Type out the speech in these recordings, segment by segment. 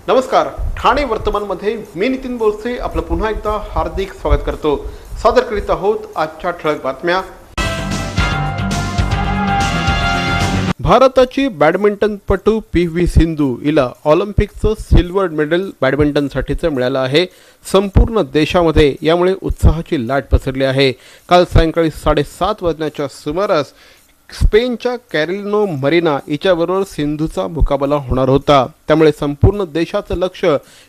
नमस्कार, ठाणे वर्तमानमध्ये मी नितीन बोरसे आपलं पुन्हा एकदा हार्दिक स्वागत करतो। सादर करीत आहोत आजच्या ठळक बातम्या। भारताची बॅडमिंटनपटू पी.व्ही. सिंधू हिला ऑलिम्पिकचं सिल्वर मेडल बॅडमिंटनसाठीचं मिळालं आहे। संपूर्ण देशामध्ये यामुळे उत्साहाची लाट पसरली आहे। काल सायंकाळी 7:30 वाजण्याच्या सुमारास स्पेनच्या कॅरोलिना मरिना हिच्याबरोबर सिंधूचा मुकाबला होणार होता। त्यामुळे संपूर्ण देशाचं लक्ष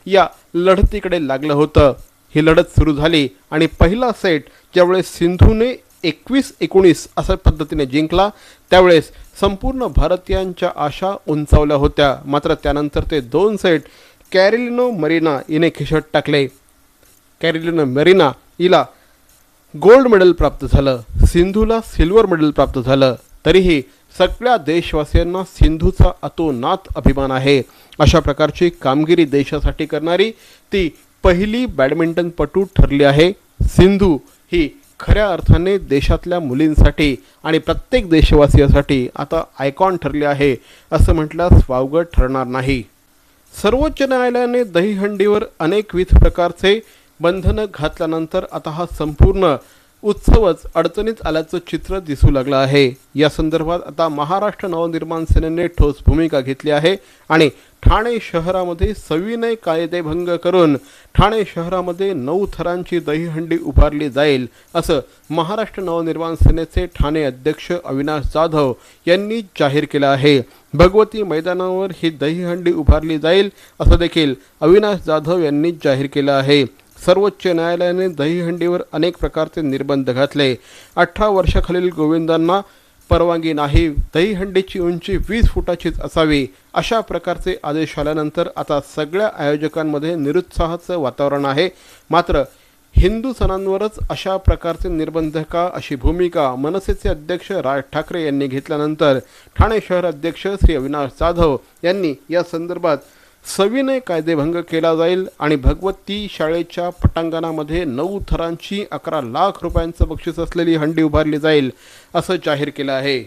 या लढतीकडे लागलं होतं। ही लढत सुरू झाली आणि पहिला सेट ज्यावेळेस सिंधूने 21-19 अशा पद्धतीने जिंकला त्यावेळेस संपूर्ण भारतीयांच्या आशा उंचावल्या होत्या। मात्र त्यानंतर ते 2 सेट कॅरोलिना मरिना हिने खिशात टाकले। कॅरोलिना मरिना हिला गोल्ड मेडल प्राप्त झालं, सिंधूला सिल्वर मेडल प्राप्त झालं। तरीही सगळ्या देशवासियांना सिंधूचा अतोनात अभिमान आहे। अशा प्रकारची कामगिरी देशासाठी करणारी ती पहिली बॅडमिंटनपटू ठरली आहे। सिंधू ही खऱ्या अर्थाने देशातल्या मुलींसाठी आणि प्रत्येक देशवासियासाठी आता आयकॉन ठरली आहे असं म्हटल्यास वावगं ठरणार नाही। सर्वोच्च न्यायालयाने दहीहंडीवर अनेकविध प्रकारचे बंधनं घातल्यानंतर आता हा संपूर्ण उत्सवच अडचणीत आल्याचं चित्र दिसू लागलं आहे। या संदर्भात आता महाराष्ट्र नवनिर्माण सेनेने ठोस भूमिका घेतली आहे आणि ठाणे शहरामध्ये सविनय कायदेभंग करून ठाणे शहरामध्ये 9 थरांची दहीहंडी उभारली जाईल असं महाराष्ट्र नवनिर्माण सेनेचे ठाणे अध्यक्ष अविनाश जाधव यांनी जाहीर केलं आहे। भगवती मैदानावर ही दहीहंडी उभारली जाईल असं देखील अविनाश जाधव यांनी जाहीर केलं आहे। सर्वोच्च न्यायालयाने दहीहंडीवर अनेक प्रकारचे निर्बंध घातले। 18 वर्षाखालील गोविंदांना परवानगी नाही, दहीहंडीची उंची 20 फुटाचीच असावी अशा प्रकारचे आदेश आल्यानंतर आता सगळ्या आयोजकांमध्ये निरुत्साहाचं वातावरण आहे। मात्र हिंदू सणांवरच अशा प्रकारचे निर्बंध का अशी भूमिका मनसेचे अध्यक्ष राज ठाकरे यांनी घेतल्यानंतर ठाणे शहर अध्यक्ष श्री अविनाश जाधव यांनी या संदर्भात सविनय कायदेभंग केला जाईल आणि भगवती शाळेच्या पटांगणामध्ये 9 थरांची 11 लाख रुपयांचं बक्षीस असलेली हंडी उभारली जाईल असं जाहीर केलं आहे।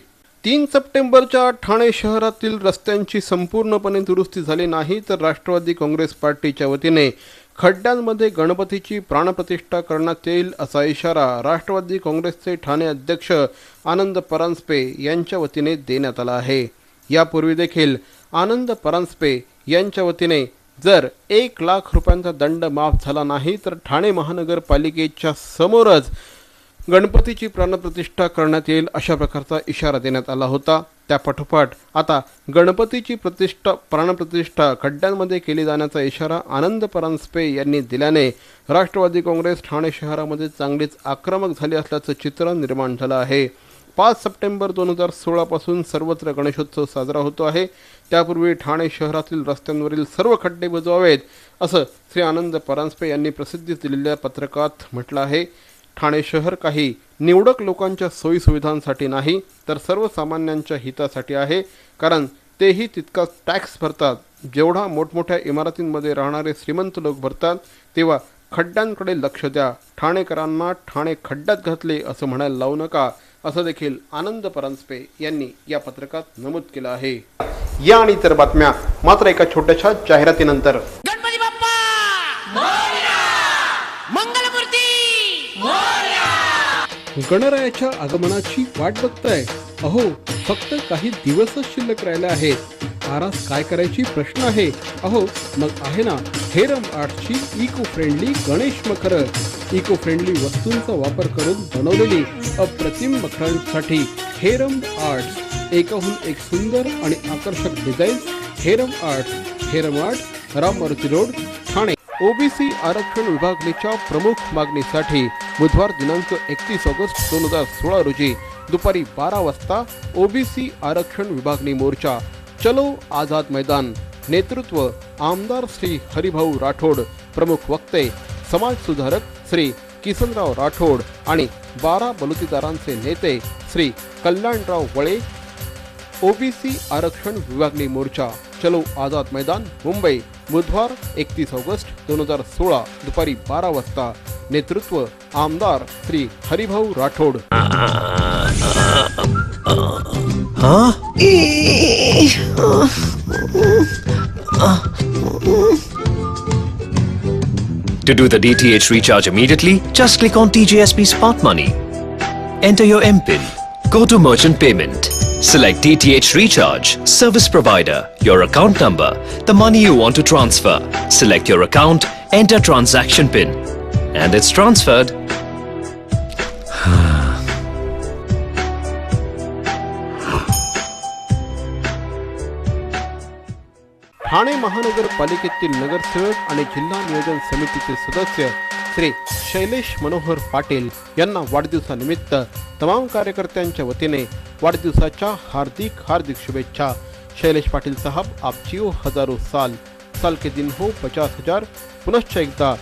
3 सप्टेंबरच्या ठाणे शहरातील रस्त्यांची संपूर्णपणे दुरुस्ती झाली नाही तर राष्ट्रवादी काँग्रेस पार्टीच्या वतीने खड्ड्यांमध्ये गणपतीची प्राणप्रतिष्ठा करण्यात येईल असा इशारा राष्ट्रवादी काँग्रेसचे ठाणे अध्यक्ष आनंद परांजपे यांच्या वतीने देण्यात आला आहे। यापूर्वी देखील आनंद परांजपे यांच्या वतीने जर 1 लाख रुपयांचा दंड माफ झाला नाही तर ठाणे महानगरपालिकेच्या समोरच गणपतीची प्राणप्रतिष्ठा करण्यात येईल अशा प्रकारचा इशारा देण्यात आला होता। त्यापाठोपाठ आता गणपतीची प्राणप्रतिष्ठा खड्ड्यांमध्ये केली जाण्याचा इशारा आनंद परांजपे यांनी दिल्याने राष्ट्रवादी काँग्रेस ठाणे शहरामध्ये चांगलीच आक्रमक झाली असल्याचं चित्र निर्माण झालं आहे। 5 सप्टेंबर 2016 पासून सर्वत्र गणेशोत्सव साजरा होतो आहे। त्यापूर्वी ठाणे शहरातील रस्त्यांवरील सर्व खड्डे बुजवावेत असं श्री आनंद परांजपे यांनी प्रसिद्धीस दिलेल्या पत्रकात म्हटलं आहे। ठाणे शहर काही निवडक लोकांच्या सोयीसुविधांसाठी नाही तर सर्वसामान्यांच्या हितासाठी आहे, कारण तेही तितकाच टॅक्स भरतात जेवढा मोठमोठ्या इमारतींमध्ये राहणारे श्रीमंत लोक भरतात। तेव्हा खड्ड्यांकडे लक्ष द्या, ठाणेकरांना ठाणे खड्ड्यात घातले असं म्हणायला लावू नका असं देखील आनंद परांजपे यांनी या पत्रकात नमूद केलं आहे। या आणि इतर बातम्या मात्र एका छोट्याशा जाहिरातीनंतर। गणपती बाप्पा मोरया, मंगलमूर्ती मोरया। गणरायाच्या आगमनाची वाट बघताय? अहो, फक्त काही दिवसच शिल्लक राहिले आहेत। आरास काय करायची प्रश्न आहे? अहो, मग आहे ना हेरम आर्टची इको फ्रेंडली गणेश मखरं। इको फ्रेंडली वस्तूंचा वापर करून बनवलेली अप्रतिम मखरांसाठी हेरम आर्ट्स, एकाहून एक सुंदर आणि आकर्षक designs. Heram art, Ram Maruti road, Thane. OBC आरक्षण विभागणीच्या प्रमुख मागणीसाठी बुधवार दिनांक 31 ऑगस्ट 2016 रोजी दुपारी 12 वाजता ओबीसी आरक्षण विभागणी मोर्चा चलो आझाद मैदान। नेतृत्व आमदार श्री हरिभाऊ राठोड, प्रमुख वक्ते समाज सुधारक श्री किसनराव राठोड आणि 12 बलुतेदारांचे नेते श्री कल्याणराव वळे। ओबीसी आरक्षण विभागणी मोर्चा चलो आझाद मैदान, मुंबई, बुधवार 31 ऑगस्ट 2016 दुपारी 12 वाजता। नेतृत्व आमदार Shri Haribhau Rathod. To do the DTH recharge immediately, just click on TJSP Smart Money. Enter your MPIN. Go to Merchant Payment. Select DTH Recharge, Service Provider, your account number, the money you want to transfer. Select your account, enter transaction PIN. And it's transferred. Thane महानगरपालिकेतील नगरसेवक आणि जिल्हा नियोजन समितीचे सदस्य श्री शैलेश मनोहर पाटील यांना वाढदिवसानिमित्त तमाम कार्यकर्त्यांच्या वतीने वाढदिवसाच्या हार्दिक हार्दिक शुभेच्छा। शैलेश पाटील साहब, आप जियो हजारों साल, साल के दिन हो 50,000। पुनश्च एकदा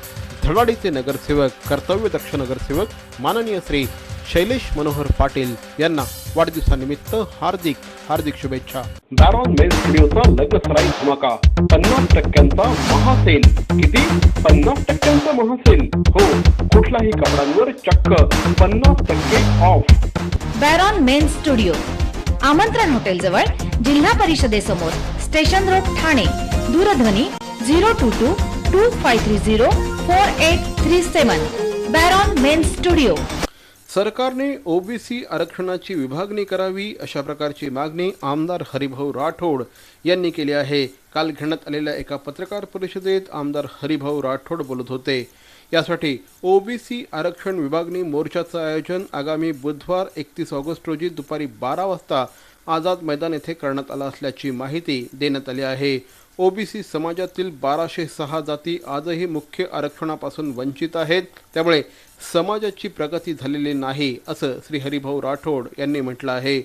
धडाडीचे नगरसेवक, कर्तव्यदक्ष नगरसेवक माननीय श्री शैलेश मनोहर पाटील यांना वाढदिवसानिमित्त हार्दिक हार्दिक शुभेच्छा। बॅरॉन मेन्स स्टुडिओचा लग्नसराई धमाका, 50% महासेल। किती? 50% महासेल। हो, कुठल्याही कपड्यांवर चक्क 50% ऑफ। बॅरॉन मेन्स स्टुडिओ, आमंत्रण हॉटेल जवळ, जिल्हा परिषदेसमोर, स्टेशन रोड, ठाणे। दूरध्वनी 022 2530 4837। बॅरॉन मेन्स स्टुडिओ। सरकारने ओबीसी आरक्षणाची विभागणी करावी अशा प्रकारची मागणी आमदार हरिभाऊ राठोड यांनी केली आहे। काल घेण्यात आलेल्या एका पत्रकार परिषदेत आमदार हरिभाऊ राठोड बोलत होते। यासाठी ओबीसी आरक्षण विभागणी मोर्चाचं आयोजन आगामी बुधवार 31 ऑगस्ट रोजी दुपारी 12 वाजता आझाद मैदान येथे करण्यात आलं असल्याची माहिती देण्यात आली आहे। ओबीसी समाजातील 1206 जाती आजही मुख्य आरक्षणापासून वंचित आहेत, त्यामुळे समाजाची प्रगती झालेली नाही असं श्री हरिभाऊ राठोड यांनी म्हटलं आहे।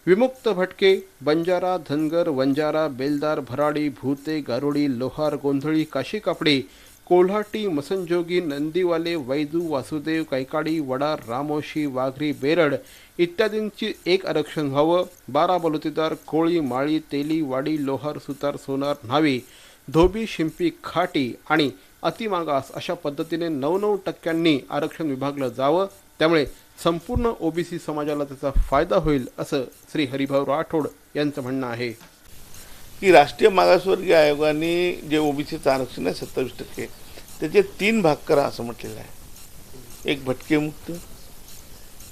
विमुक्त भटके, बंजारा, धनगर, वंजारा, बेलदार, भराडी, भूते, गारुडी, लोहार, गोंधळी, काशी कापडी, कोल्हाटी, मसंजोगी, नंदीवाले, वैदू, वासुदेव, कैकाडी, वडार, रामोशी, वाघरी, बेरड इत्यादींची एक आरक्षण व्हावं। 12 बलुतेदार, कोळी, माळी, तेली, वाडी, लोहार, सुतार, सोनार, न्हावी, धोबी, शिंपी, खाटी आणि अतिमागास अशा पद्धतीने 9% आरक्षण विभागलं जावं, त्यामुळे संपूर्ण ओबीसी समाजाला त्याचा फायदा होईल असं श्री हरिभाऊ राठोड यांचं म्हणणं आहे की राष्ट्रीय मागासवर्गीय आयोगाने जे ओबीसीचं आरक्षण आहे 27%, त्याचे 3 भाग करा असं म्हटलेलं आहे। एक भटकेमुक्त,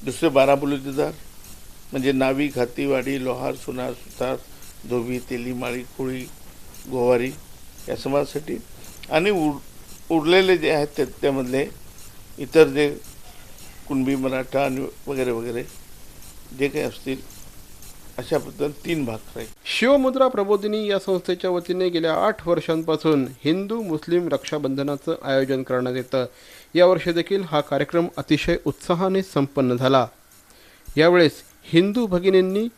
दुसरे 12 बलुतेदार म्हणजे नावी, खाती, वाडी, लोहार, सोनार, सुतार, धोबी, तेली, माळी, कोळी, गोवारी या समाजासाठी, आणि उरलेले जे आहेत त्यामधले इतर जे कुणबी, मराठा आणि वगैरे वगैरे जे काही असतील अशा पद्धतीने 3 भाग राहील। शिवमुद्रा प्रबोधिनी या संस्थेच्या वतीने गेल्या 8 वर्षांपासून हिंदू मुस्लिम रक्षाबंधनाचं आयोजन करण्यात येतं। यावर्षी देखील हा कार्यक्रम अतिशय उत्साहाने संपन्न झाला। यावेळेस हिंदू भगिनींनी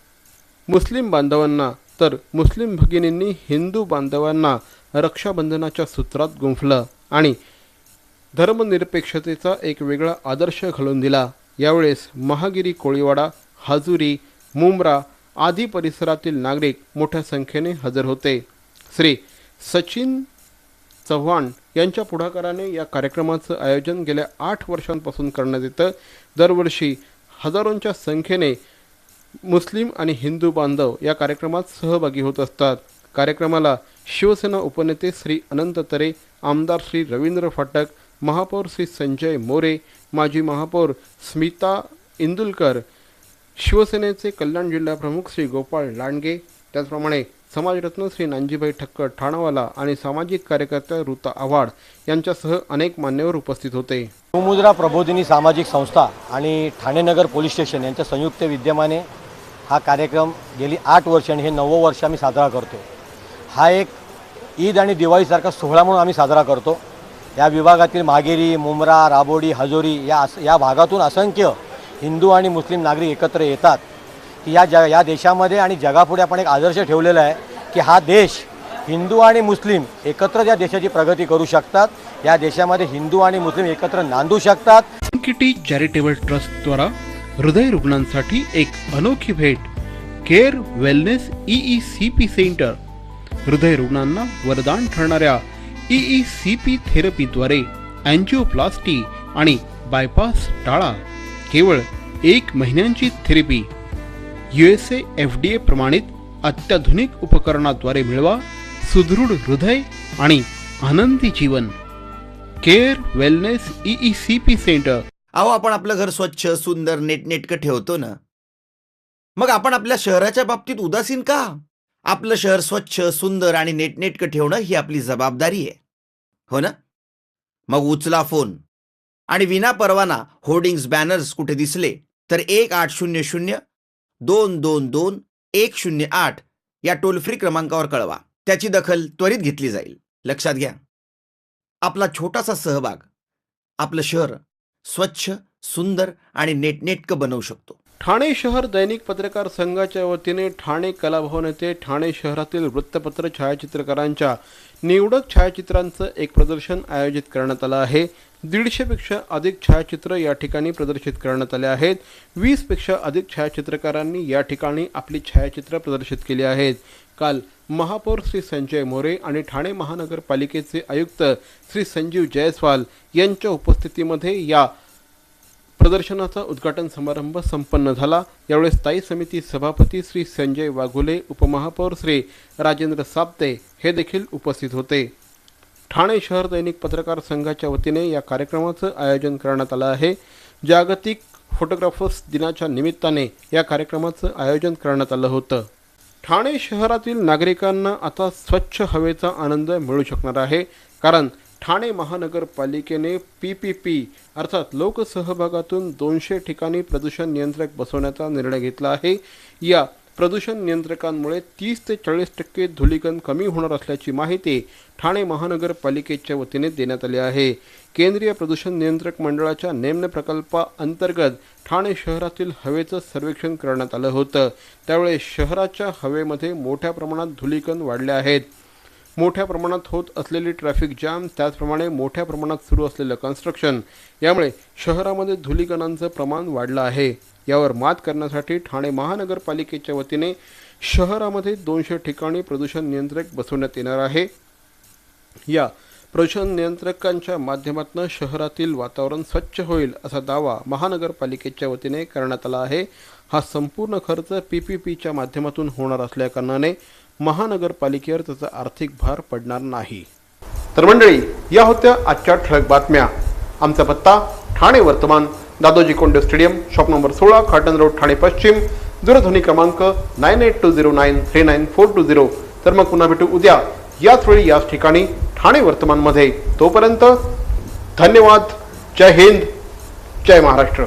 मुस्लिम बांधवांना तर मुस्लिम भगिनींनी हिंदू बांधवांना रक्षाबंधनाच्या सूत्रात गुंफलं आणि धर्मनिरपेक्षतेचा एक वेगळा आदर्श घालून दिला। यावेळेस महागिरी, कोळीवाडा, हाजुरी, मुंब्रा आदी परिसरातील नागरिक मोठ्या संख्येने हजर होते। श्री सचिन चव्हाण यांच्या पुढाकाराने या कार्यक्रमाचं आयोजन गेल्या 8 वर्षांपासून करण्यात येतं। दरवर्षी हजारोंच्या संख्येने मुस्लिम आणि हिंदू बांधव या कार्यक्रमात सहभागी होत असतात। कार्यक्रमाला शिवसेना उपनेते श्री अनंत तरे, आमदार श्री रवींद्र फाटक, महापौर श्री संजय मोरे, माजी महापौर स्मिता इंदुलकर, शिवसेनेचे कल्याण जिल्हा प्रमुख श्री गोपाळ लांडगे, त्याचप्रमाणे समाजरत्न श्री नानजीभाई ठक्कर ठाणावाला आणि सामाजिक कार्यकर्त्या ऋता आव्हाड यांच्यासह अनेक मान्यवर उपस्थित होते। शिवमुद्रा प्रबोधिनी सामाजिक संस्था आणि ठाणे नगर पोलीस स्टेशन यांच्या संयुक्त विद्यमाने हा कार्यक्रम गेली 8 वर्ष आणि हे 9वं वर्ष आम्ही साजरा करतो। हा एक ईद आणि दिवाळीसारखा सोहळा म्हणून आम्ही साजरा करतो। या विभागातील मागेरी, मुंब्रा, राबोडी, हजोरी या भागातून असंख्य हिंदू आणि मुस्लिम नागरिक एकत्र येतात की या देशामध्ये आणि जगापुढे आपण एक आदर्श ठेवलेला आहे की हा देश हिंदू आणि मुस्लिम एकत्र या देशाची प्रगती करू शकतात, या देशामध्ये हिंदू आणि मुस्लिम एकत्र नांदू शकतात। किटी चॅरिटेबल ट्रस्ट द्वारा हृदय रुग्णांसाठी एक अनोखी भेट, केअर वेलनेस EECP सेंटर। हृदय रुग्णांना वरदान ठरणाऱ्या EECP थेरपीद्वारे अँजिओप्लास्टी आणि बायपास टाळा। केवळ 1 महिन्यांची थेरपी USA FDA प्रमाणित अत्याधुनिक उपकरणाद्वारे मिळवा सुदृढ हृदय आणि आनंदी जीवन. Care wellness EECP centre. अहो, आपण आपलं घर स्वच्छ सुंदर नीटनेटकं ठेवतो ना, मग आपण आपल्या शहराच्या बाबतीत उदासीन का? आपलं शहर स्वच्छ सुंदर आणि नीटनेटकं ठेवणं ही आपली जबाबदारी आहे, हो ना? मग उचला फोन आणि विना परवाना होर्डिंग्स बॅनर्स कुठे दिसले तर 1800-222-108 या टोल फ्री क्रमांकावर कळवा. त्याची दखल त्वरित घेतली जाईल. लक्षात घ्या, आपला छोटासा सहभाग आपलं शहर स्वच्छ सुंदर आणि नेटनेटकं बनवू शकतो. ठाणे शहर दैनिक पत्रकार संघाच्या वतीने ठाणे कलाभवन येथे ठाणे शहरातील वृत्तपत्र छायाचित्रकारांच्या निवडक छायाचित्रांचं एक प्रदर्शन आयोजित करण्यात आलं आहे. 150 पेक्षा अधिक छायाचित्र या ठिकाणी प्रदर्शित करण्यात आले आहेत. 20 पेक्षा अधिक छायाचित्रकारांनी या ठिकाणी आपली छायाचित्र प्रदर्शित केली आहेत. काल महापौर श्री संजय मोरे आणि ठाणे महानगरपालिकेचे आयुक्त श्री संजीव जयस्वाल यांच्या उपस्थितीमध्ये या प्रदर्शनाचा उद्घाटन समारंभ संपन्न झाला. यावेळी स्थायी समिती सभापती श्री संजय वाघुले, उपमहापौर श्री राजेंद्र साप्ते हे देखील उपस्थित होते. ठाणे शहर दैनिक पत्रकार संघाच्या वतीने या कार्यक्रमाचं आयोजन करण्यात आलं आहे. जागतिक फोटोग्राफर्स दिनाच्या निमित्ताने या कार्यक्रमाचं आयोजन करण्यात आलं होतं. ठाणे शहरातील नागरिकांना आता स्वच्छ हवेचा आनंद मिळू शकणार आहे, कारण ठाणे महानगरपालिकेने PPP अर्थात लोकसहभागातून 200 ठिकाणी प्रदूषण नियंत्रक बसवण्याचा निर्णय घेतला आहे. या प्रदूषण नियंत्रकांमुळे 30 ते 40% धूलिकण कमी होणार असल्याची माहिती ठाणे महानगरपालिकेच्या वतीने देण्यात आली आहे. केंद्रीय प्रदूषण नियंत्रक मंडळाच्या नेमणे प्रकल्पाअंतर्गत ठाणे शहरातील हवेचं सर्वेक्षण करण्यात आलं होतं. त्यावेळी शहराच्या हवेमध्ये मोठ्या प्रमाणात धूलिकण वाढले आहेत. मोठ्या प्रमाणात होत असलेली ट्रॅफिक जॅम, त्याचप्रमाणे मोठ्या प्रमाणात सुरू असलेलं कन्स्ट्रक्शन यामुळे शहरामध्ये धूलिकणांचं प्रमाण वाढलं आहे. यावर मात करण्यासाठी ठाणे महानगरपालिकेच्या वतीने शहरामध्ये 200 ठिकाणी प्रदूषण नियंत्रक बसवण्यात येणार आहे. या प्रदूषण नियंत्रकांच्या माध्यमातून शहरातील वातावरण स्वच्छ होईल असा दावा महानगरपालिकेच्या वतीने करण्यात आला आहे. हा संपूर्ण खर्च PPPच्या माध्यमातून होणार असल्याकारणाने महानगरपालिकेवर त्याचा आर्थिक भार पडणार नाही. तर मंडळी, या होत्या आजच्या ठळक बातम्या. आमचा पत्ता ठाणे वर्तमान, Dadoji Konde stadium, shop number 16, Khatan road, Thane पश्चिम. दूरध्वनी क्रमांक 9820942420. तर मग पुन्हा भेटू उद्या याच वेळी याच ठिकाणी ठाणे वर्तमानमध्ये. तोपर्यंत धन्यवाद. जय हिंद, जय महाराष्ट्र.